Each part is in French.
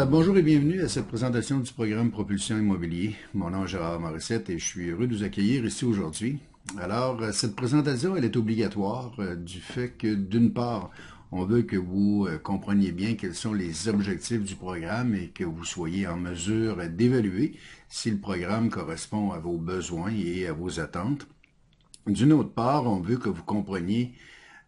Bonjour et bienvenue à cette présentation du programme Propulsion Immobilier. Mon nom est Gérard Morissette et je suis heureux de vous accueillir ici aujourd'hui. Alors, cette présentation, elle est obligatoire du fait que, d'une part, on veut que vous compreniez bien quels sont les objectifs du programme et que vous soyez en mesure d'évaluer si le programme correspond à vos besoins et à vos attentes. D'une autre part, on veut que vous compreniez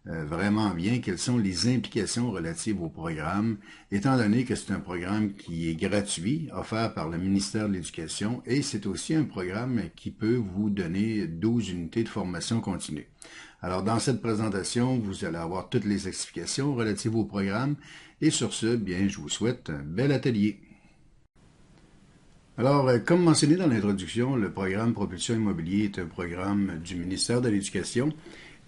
vraiment bien quelles sont les implications relatives au programme, étant donné que c'est un programme qui est gratuit, offert par le ministère de l'Éducation, et c'est aussi un programme qui peut vous donner 12 unités de formation continue. Alors, dans cette présentation, vous allez avoir toutes les explications relatives au programme, et sur ce, bien, je vous souhaite un bel atelier. Alors, comme mentionné dans l'introduction, le programme Propulsion Immobilier est un programme du ministère de l'Éducation,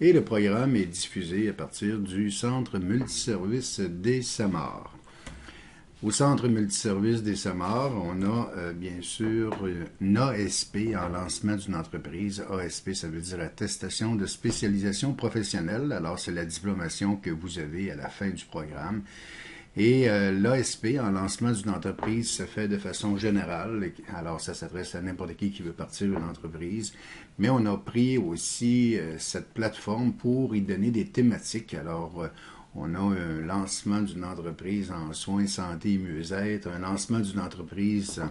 et le programme est diffusé à partir du Centre multiservice des Samars. Au Centre multiservice des Samars, on a bien sûr une ASP en lancement d'une entreprise. ASP, ça veut dire attestation de spécialisation professionnelle. Alors, c'est la diplomation que vous avez à la fin du programme. Et l'ASP en lancement d'une entreprise se fait de façon générale. Alors, ça s'adresse à n'importe qui veut partir d'une entreprise. Mais on a pris aussi cette plateforme pour y donner des thématiques. Alors, on a un lancement d'une entreprise en soins, santé et mieux-être, un lancement d'une entreprise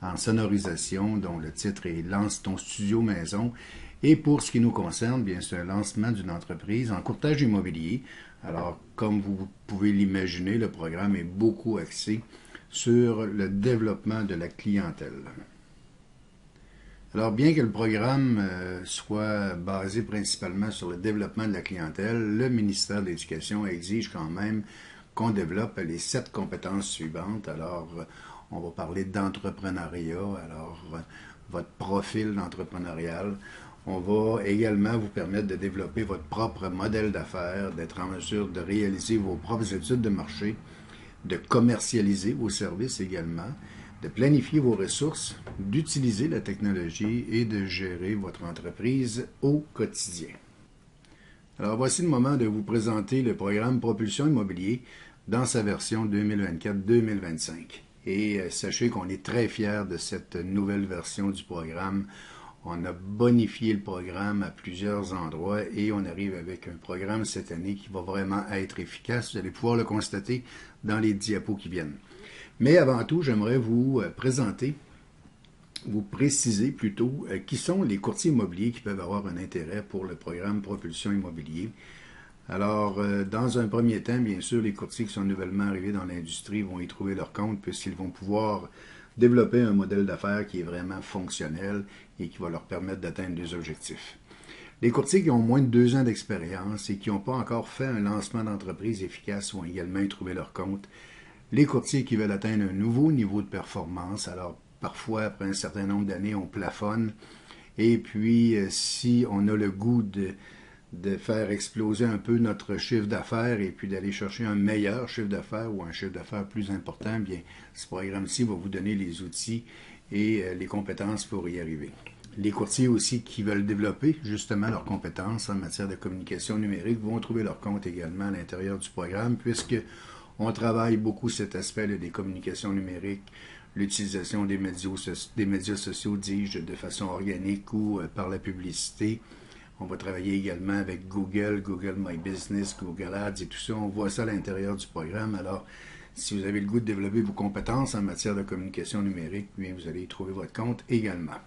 en sonorisation, dont le titre est « Lance ton studio maison ». Et pour ce qui nous concerne, bien, c'est un lancement d'une entreprise en courtage immobilier. Alors, comme vous pouvez l'imaginer, le programme est beaucoup axé sur le développement de la clientèle. Alors, bien que le programme soit basé principalement sur le développement de la clientèle, le ministère de l'Éducation exige quand même qu'on développe les 7 compétences suivantes. Alors, on va parler d'entrepreneuriat, alors votre profil d'entrepreneurial. On va également vous permettre de développer votre propre modèle d'affaires, d'être en mesure de réaliser vos propres études de marché, de commercialiser vos services également, de planifier vos ressources, d'utiliser la technologie et de gérer votre entreprise au quotidien. Alors voici le moment de vous présenter le programme Propulsion Immobilier dans sa version 2024-2025. Et sachez qu'on est très fiers de cette nouvelle version du programme. On a bonifié le programme à plusieurs endroits et on arrive avec un programme cette année qui va vraiment être efficace. Vous allez pouvoir le constater dans les diapos qui viennent. Mais avant tout, j'aimerais vous présenter, vous préciser plutôt, qui sont les courtiers immobiliers qui peuvent avoir un intérêt pour le programme Propulsion Immobilier. Alors, dans un premier temps, bien sûr, les courtiers qui sont nouvellement arrivés dans l'industrie vont y trouver leur compte puisqu'ils vont pouvoir développer un modèle d'affaires qui est vraiment fonctionnel et qui va leur permettre d'atteindre des objectifs. Les courtiers qui ont moins de 2 ans d'expérience et qui n'ont pas encore fait un lancement d'entreprise efficace vont également y trouver leur compte. Les courtiers qui veulent atteindre un nouveau niveau de performance, alors parfois après un certain nombre d'années, on plafonne. Et puis, si on a le goût de faire exploser un peu notre chiffre d'affaires et puis d'aller chercher un meilleur chiffre d'affaires ou un chiffre d'affaires plus important, bien, ce programme-ci va vous donner les outils et les compétences pour y arriver. Les courtiers aussi qui veulent développer justement leurs compétences en matière de communication numérique vont trouver leur compte également à l'intérieur du programme puisque on travaille beaucoup cet aspect des communications numériques, l'utilisation des médias sociaux, dis-je, de façon organique ou par la publicité. On va travailler également avec Google, Google My Business, Google Ads et tout ça. On voit ça à l'intérieur du programme. Alors, si vous avez le goût de développer vos compétences en matière de communication numérique, bien, vous allez y trouver votre compte également.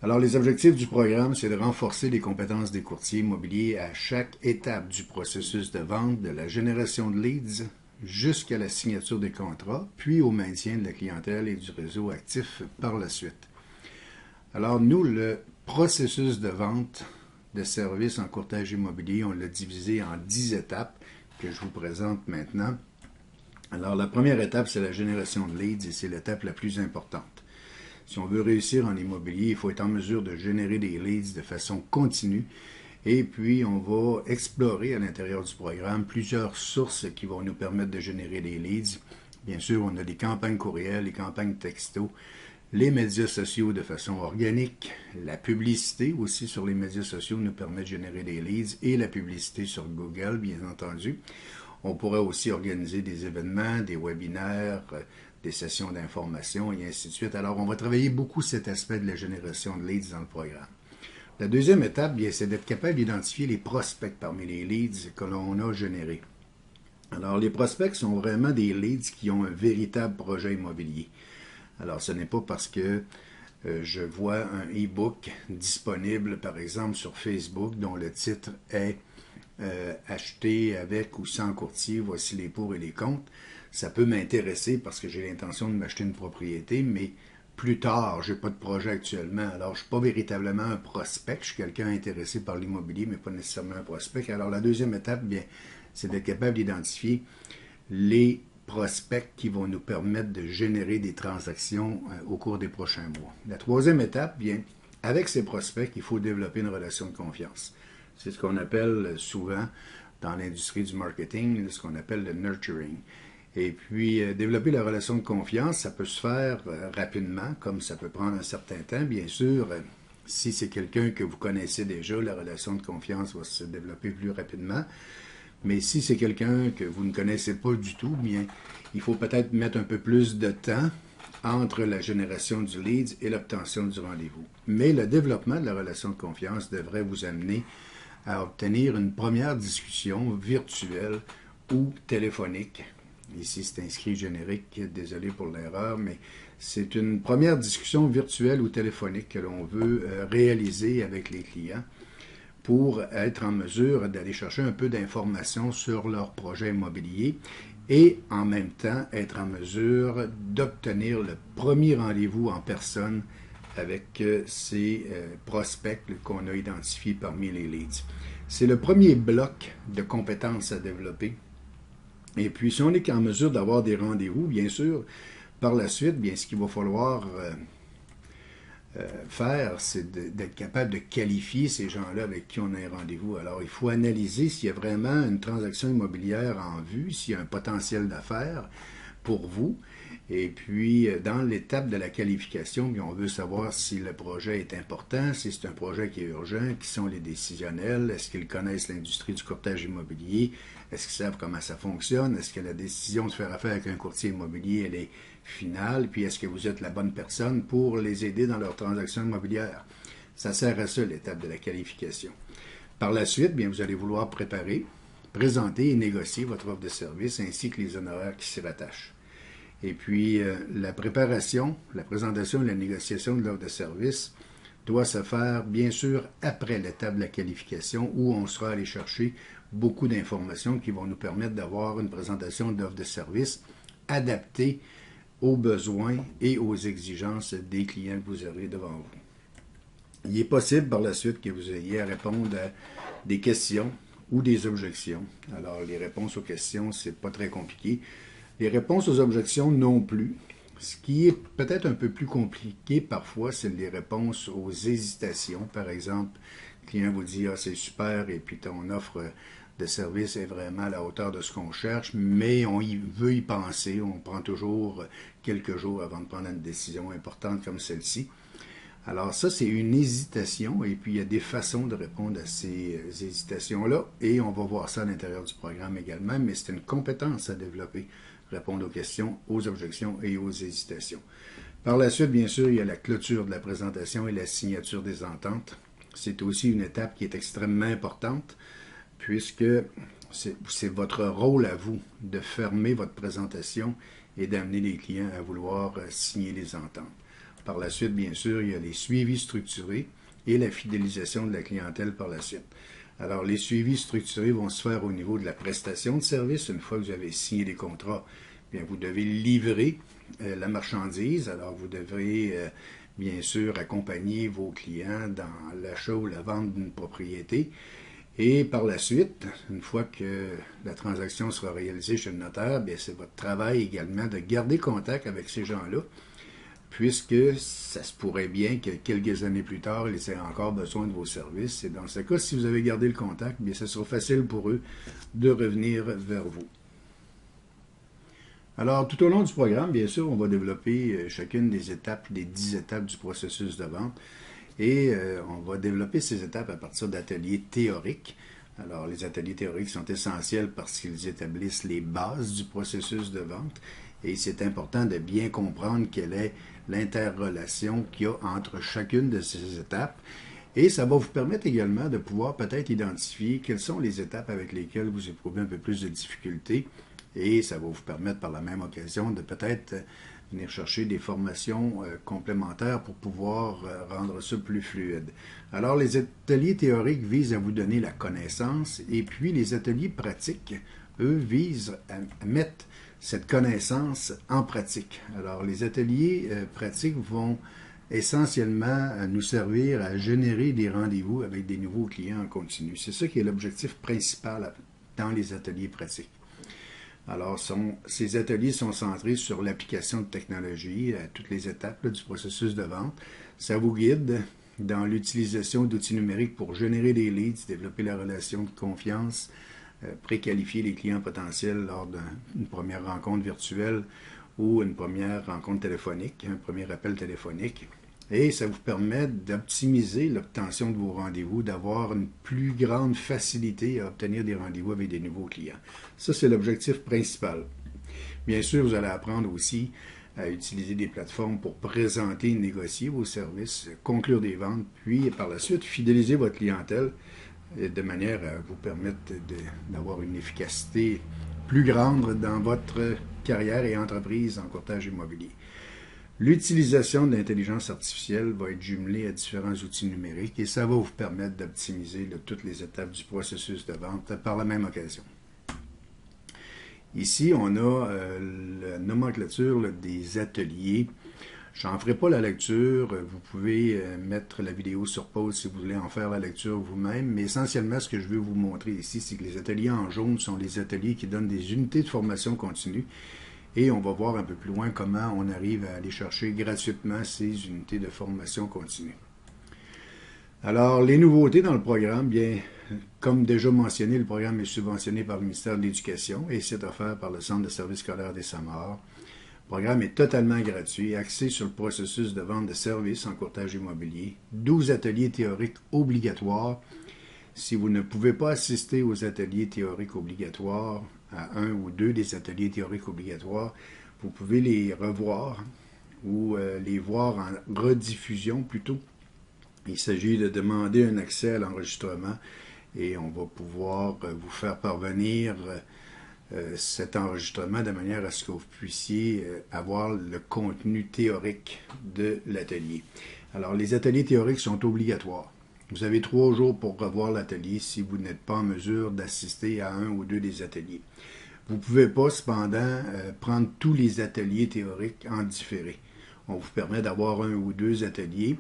Alors, les objectifs du programme, c'est de renforcer les compétences des courtiers immobiliers à chaque étape du processus de vente, de la génération de leads jusqu'à la signature des contrats, puis au maintien de la clientèle et du réseau actif par la suite. Alors, nous, le processus de vente de services en courtage immobilier, on l'a divisé en 10 étapes que je vous présente maintenant. Alors, la première étape, c'est la génération de leads et c'est l'étape la plus importante. Si on veut réussir en immobilier, il faut être en mesure de générer des leads de façon continue. Et puis, on va explorer à l'intérieur du programme plusieurs sources qui vont nous permettre de générer des leads. Bien sûr, on a des campagnes courriels, les campagnes texto, les médias sociaux de façon organique, la publicité aussi sur les médias sociaux nous permet de générer des leads et la publicité sur Google, bien entendu. On pourrait aussi organiser des événements, des webinaires, des sessions d'information et ainsi de suite. Alors, on va travailler beaucoup cet aspect de la génération de leads dans le programme. La deuxième étape, bien, c'est d'être capable d'identifier les prospects parmi les leads que l'on a générés. Alors, les prospects sont vraiment des leads qui ont un véritable projet immobilier. Alors, ce n'est pas parce que je vois un e-book disponible, par exemple, sur Facebook, dont le titre est acheter avec ou sans courtier, voici les pour et les contre. Ça peut m'intéresser parce que j'ai l'intention de m'acheter une propriété, mais plus tard, je n'ai pas de projet actuellement. Alors, je ne suis pas véritablement un prospect. Je suis quelqu'un intéressé par l'immobilier, mais pas nécessairement un prospect. Alors, la deuxième étape, bien, c'est d'être capable d'identifier les prospects qui vont nous permettre de générer des transactions au cours des prochains mois. La troisième étape, bien, avec ces prospects, il faut développer une relation de confiance. C'est ce qu'on appelle souvent dans l'industrie du marketing, ce qu'on appelle le nurturing. Et puis, développer la relation de confiance, ça peut se faire rapidement, comme ça peut prendre un certain temps. Bien sûr, si c'est quelqu'un que vous connaissez déjà, la relation de confiance va se développer plus rapidement. Mais si c'est quelqu'un que vous ne connaissez pas du tout, bien, il faut peut-être mettre un peu plus de temps entre la génération du lead et l'obtention du rendez-vous. Mais le développement de la relation de confiance devrait vous amener à obtenir une première discussion virtuelle ou téléphonique. Ici, c'est inscrit générique, désolé pour l'erreur, mais c'est une première discussion virtuelle ou téléphonique que l'on veut réaliser avec les clients pour être en mesure d'aller chercher un peu d'informations sur leur projet immobilier et en même temps être en mesure d'obtenir le premier rendez-vous en personne avec ces prospects qu'on a identifiés parmi les leads. C'est le premier bloc de compétences à développer. Et puis, si on est en mesure d'avoir des rendez-vous, bien sûr, par la suite, bien, ce qu'il va falloir faire, c'est d'être capable de qualifier ces gens-là avec qui on a un rendez-vous. Alors, il faut analyser s'il y a vraiment une transaction immobilière en vue, s'il y a un potentiel d'affaires pour vous. Et puis, dans l'étape de la qualification, bien, on veut savoir si le projet est important, si c'est un projet qui est urgent, qui sont les décisionnels, est-ce qu'ils connaissent l'industrie du courtage immobilier, est-ce qu'ils savent comment ça fonctionne, est-ce que la décision de faire affaire avec un courtier immobilier, elle est finale, puis est-ce que vous êtes la bonne personne pour les aider dans leur transaction immobilière. Ça sert à ça, l'étape de la qualification. Par la suite, bien, vous allez vouloir préparer, présenter et négocier votre offre de service ainsi que les honoraires qui s'y rattachent. Et puis, la préparation, la présentation et la négociation de l'offre de service doit se faire, bien sûr, après l'étape de la qualification où on sera allé chercher beaucoup d'informations qui vont nous permettre d'avoir une présentation d'offre de service adaptée aux besoins et aux exigences des clients que vous aurez devant vous. Il est possible par la suite que vous ayez à répondre à des questions ou des objections. Alors, les réponses aux questions, c'est pas très compliqué. Les réponses aux objections non plus. Ce qui est peut-être un peu plus compliqué parfois, c'est les réponses aux hésitations. Par exemple, le client vous dit « Ah, c'est super » et puis ton offre de service est vraiment à la hauteur de ce qu'on cherche, mais on veut y penser. On prend toujours quelques jours avant de prendre une décision importante comme celle-ci. Alors ça, c'est une hésitation et puis il y a des façons de répondre à ces hésitations-là et on va voir ça à l'intérieur du programme également, mais c'est une compétence à développer. Répondre aux questions, aux objections et aux hésitations. Par la suite, bien sûr, il y a la clôture de la présentation et la signature des ententes. C'est aussi une étape qui est extrêmement importante puisque c'est votre rôle à vous de fermer votre présentation et d'amener les clients à vouloir signer les ententes. Par la suite, bien sûr, il y a les suivis structurés et la fidélisation de la clientèle par la suite. Alors, les suivis structurés vont se faire au niveau de la prestation de service. Une fois que vous avez signé les contrats, bien, vous devez livrer la marchandise. Alors, vous devrez, bien sûr, accompagner vos clients dans l'achat ou la vente d'une propriété. Et par la suite, une fois que la transaction sera réalisée chez le notaire, bien, c'est votre travail également de garder contact avec ces gens-là, puisque ça se pourrait bien que quelques années plus tard, ils aient encore besoin de vos services. Et dans ce cas, si vous avez gardé le contact, bien, ce sera facile pour eux de revenir vers vous. Alors, tout au long du programme, bien sûr, on va développer chacune des étapes, des 10 étapes du processus de vente. Et on va développer ces étapes à partir d'ateliers théoriques. Alors, les ateliers théoriques sont essentiels parce qu'ils établissent les bases du processus de vente et c'est important de bien comprendre quelle est l'interrelation qu'il y a entre chacune de ces étapes. Et ça va vous permettre également de pouvoir peut-être identifier quelles sont les étapes avec lesquelles vous éprouvez un peu plus de difficultés. Et ça va vous permettre par la même occasion de peut-être venir chercher des formations complémentaires pour pouvoir rendre ça plus fluide. Alors, les ateliers théoriques visent à vous donner la connaissance et puis les ateliers pratiques, eux, visent à mettre cette connaissance en pratique. Alors, les ateliers pratiques vont essentiellement nous servir à générer des rendez-vous avec des nouveaux clients en continu. C'est ça qui est l'objectif principal dans les ateliers pratiques. Alors, ces ateliers sont centrés sur l'application de technologie à toutes les étapes du processus de vente. Ça vous guide dans l'utilisation d'outils numériques pour générer des leads, développer la relation de confiance, préqualifier les clients potentiels lors d'une première rencontre virtuelle ou une première rencontre téléphonique, un premier appel téléphonique. Et ça vous permet d'optimiser l'obtention de vos rendez-vous, d'avoir une plus grande facilité à obtenir des rendez-vous avec des nouveaux clients. Ça, c'est l'objectif principal. Bien sûr, vous allez apprendre aussi à utiliser des plateformes pour présenter et négocier vos services, conclure des ventes, puis par la suite, fidéliser votre clientèle de manière à vous permettre d'avoir une efficacité plus grande dans votre carrière et entreprise en courtage immobilier. L'utilisation de l'intelligence artificielle va être jumelée à différents outils numériques et ça va vous permettre d'optimiser toutes les étapes du processus de vente par la même occasion. Ici, on a la nomenclature des ateliers. Je n'en ferai pas la lecture. Vous pouvez mettre la vidéo sur pause si vous voulez en faire la lecture vous-même. Mais essentiellement, ce que je veux vous montrer ici, c'est que les ateliers en jaune sont les ateliers qui donnent des unités de formation continue. Et on va voir un peu plus loin comment on arrive à aller chercher gratuitement ces unités de formation continue. Alors, les nouveautés dans le programme, bien, comme déjà mentionné, le programme est subventionné par le ministère de l'Éducation et c'est offert par le Centre de services scolaires des Samars. Le programme est totalement gratuit, axé sur le processus de vente de services en courtage immobilier, 12 ateliers théoriques obligatoires. Si vous ne pouvez pas assister aux ateliers théoriques obligatoires, à un ou deux des ateliers théoriques obligatoires, vous pouvez les revoir ou les voir en rediffusion plutôt. Il s'agit de demander un accès à l'enregistrement et on va pouvoir vous faire parvenir cet enregistrement de manière à ce que vous puissiez avoir le contenu théorique de l'atelier. Alors, les ateliers théoriques sont obligatoires. Vous avez 3 jours pour revoir l'atelier si vous n'êtes pas en mesure d'assister à un ou deux des ateliers. Vous ne pouvez pas, cependant, prendre tous les ateliers théoriques en différé. On vous permet d'avoir 1 ou 2 ateliers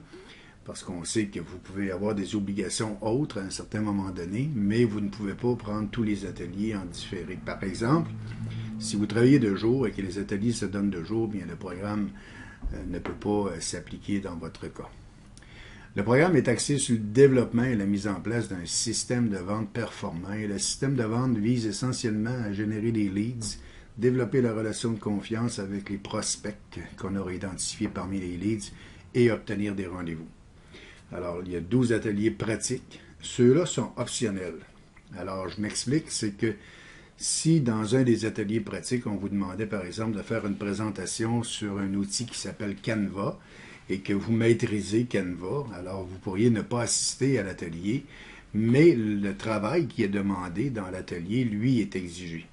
parce qu'on sait que vous pouvez avoir des obligations autres à un certain moment donné, mais vous ne pouvez pas prendre tous les ateliers en différé. Par exemple, si vous travaillez de jour et que les ateliers se donnent de jour, bien le programme ne peut pas s'appliquer dans votre cas. Le programme est axé sur le développement et la mise en place d'un système de vente performant. Et le système de vente vise essentiellement à générer des leads, développer la relation de confiance avec les prospects qu'on aura identifiés parmi les leads et obtenir des rendez-vous. Alors, il y a 12 ateliers pratiques. Ceux-là sont optionnels. Alors, je m'explique, c'est que si dans un des ateliers pratiques, on vous demandait par exemple de faire une présentation sur un outil qui s'appelle Canva, et que vous maîtrisez Canva, alors vous pourriez ne pas assister à l'atelier, mais le travail qui est demandé dans l'atelier, lui, est exigé.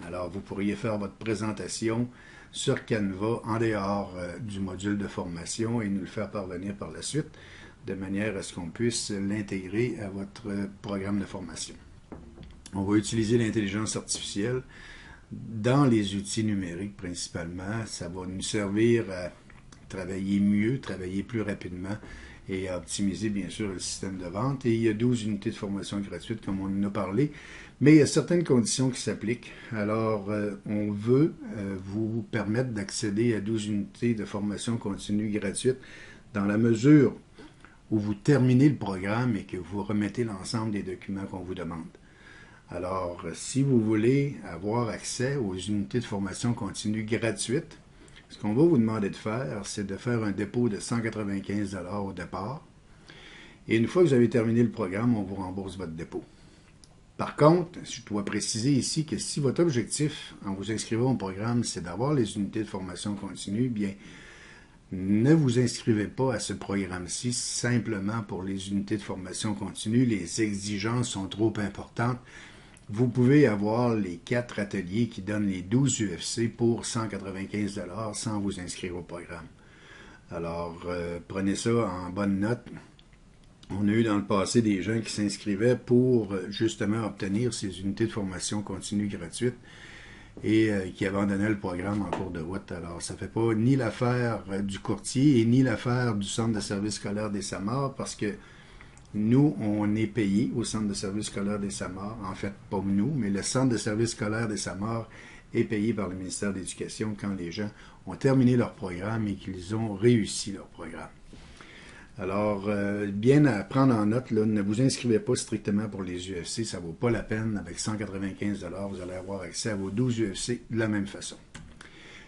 Alors vous pourriez faire votre présentation sur Canva en dehors du module de formation et nous le faire parvenir par la suite, de manière à ce qu'on puisse l'intégrer à votre programme de formation. On va utiliser l'intelligence artificielle dans les outils numériques principalement. Ça va nous servir à travailler mieux, travailler plus rapidement et à optimiser bien sûr le système de vente. Et il y a 12 unités de formation gratuites comme on en a parlé, mais il y a certaines conditions qui s'appliquent. Alors, on veut vous permettre d'accéder à 12 unités de formation continue gratuite dans la mesure où vous terminez le programme et que vous remettez l'ensemble des documents qu'on vous demande. Alors, si vous voulez avoir accès aux unités de formation continue gratuites, ce qu'on va vous demander de faire, c'est de faire un dépôt de 195 $ au départ. Et une fois que vous avez terminé le programme, on vous rembourse votre dépôt. Par contre, je dois préciser ici que si votre objectif en vous inscrivant au programme, c'est d'avoir les unités de formation continue, bien, ne vous inscrivez pas à ce programme-ci simplement pour les unités de formation continue. Les exigences sont trop importantes. Vous pouvez avoir les 4 ateliers qui donnent les 12 UFC pour 195 $ sans vous inscrire au programme. Alors, prenez ça en bonne note. On a eu dans le passé des gens qui s'inscrivaient pour justement obtenir ces unités de formation continue gratuites et qui abandonnaient le programme en cours de route. Alors, ça ne fait pas ni l'affaire du courtier et ni l'affaire du Centre de service scolaire des Samars parce que nous, on est payé au Centre de service scolaire des Samars. En fait, pas nous, mais le Centre de service scolaire des Samars est payé par le ministère de l'Éducation quand les gens ont terminé leur programme et qu'ils ont réussi leur programme. Alors, bien à prendre en note, là, ne vous inscrivez pas strictement pour les UFC, ça ne vaut pas la peine. Avec 195 $, vous allez avoir accès à vos 12 UFC de la même façon.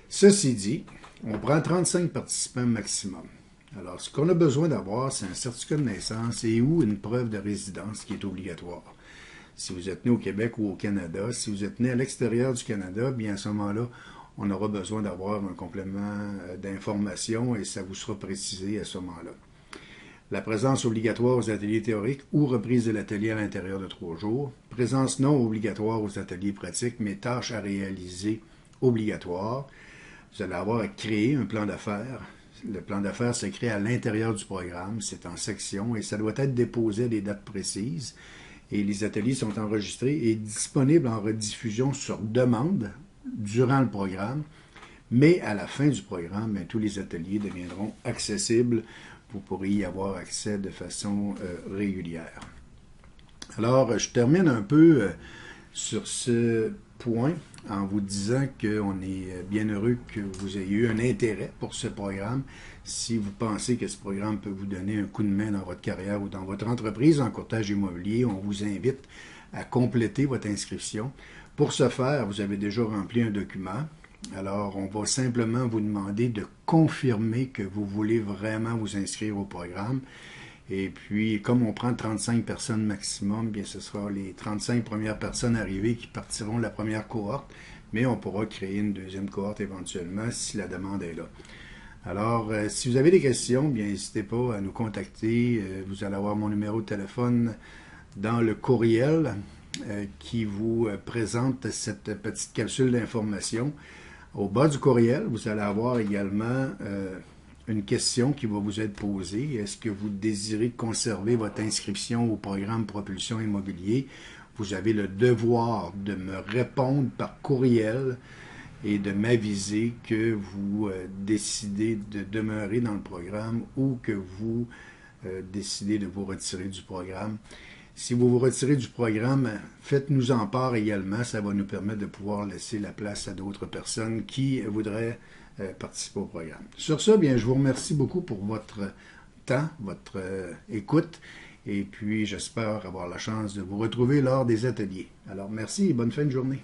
Ceci dit, on prend 35 participants maximum. Alors, ce qu'on a besoin d'avoir, c'est un certificat de naissance et ou une preuve de résidence qui est obligatoire. Si vous êtes né au Québec ou au Canada, si vous êtes né à l'extérieur du Canada, bien à ce moment-là, on aura besoin d'avoir un complément d'information et ça vous sera précisé à ce moment-là. La présence obligatoire aux ateliers théoriques ou reprise de l'atelier à l'intérieur de 3 jours. Présence non obligatoire aux ateliers pratiques, mais tâches à réaliser obligatoires. Vous allez avoir à créer un plan d'affaires. Le plan d'affaires se crée à l'intérieur du programme, c'est en section et ça doit être déposé à des dates précises. Et les ateliers sont enregistrés et disponibles en rediffusion sur demande durant le programme. Mais à la fin du programme, bien, tous les ateliers deviendront accessibles. Vous pourrez y avoir accès de façon régulière. Alors, je termine un peu sur ce point en vous disant qu'on est bien heureux que vous ayez eu un intérêt pour ce programme. Si vous pensez que ce programme peut vous donner un coup de main dans votre carrière ou dans votre entreprise en courtage immobilier, on vous invite à compléter votre inscription. Pour ce faire, vous avez déjà rempli un document. Alors, on va simplement vous demander de confirmer que vous voulez vraiment vous inscrire au programme. Et puis, comme on prend 35 personnes maximum, bien, ce sera les 35 premières personnes arrivées qui partiront de la première cohorte, mais on pourra créer une deuxième cohorte éventuellement si la demande est là. Alors, si vous avez des questions, bien, n'hésitez pas à nous contacter. Vous allez avoir mon numéro de téléphone dans le courriel qui vous présente cette petite capsule d'information. Au bas du courriel, vous allez avoir également une question qui va vous être posée. Est-ce que vous désirez conserver votre inscription au programme Propulsion Immobilier? Vous avez le devoir de me répondre par courriel et de m'aviser que vous décidez de demeurer dans le programme ou que vous décidez de vous retirer du programme. Si vous vous retirez du programme, faites-nous en part également. Ça va nous permettre de pouvoir laisser la place à d'autres personnes qui voudraient participer au programme. Sur ça, bien, je vous remercie beaucoup pour votre temps, votre écoute. Et puis, j'espère avoir la chance de vous retrouver lors des ateliers. Alors, merci et bonne fin de journée.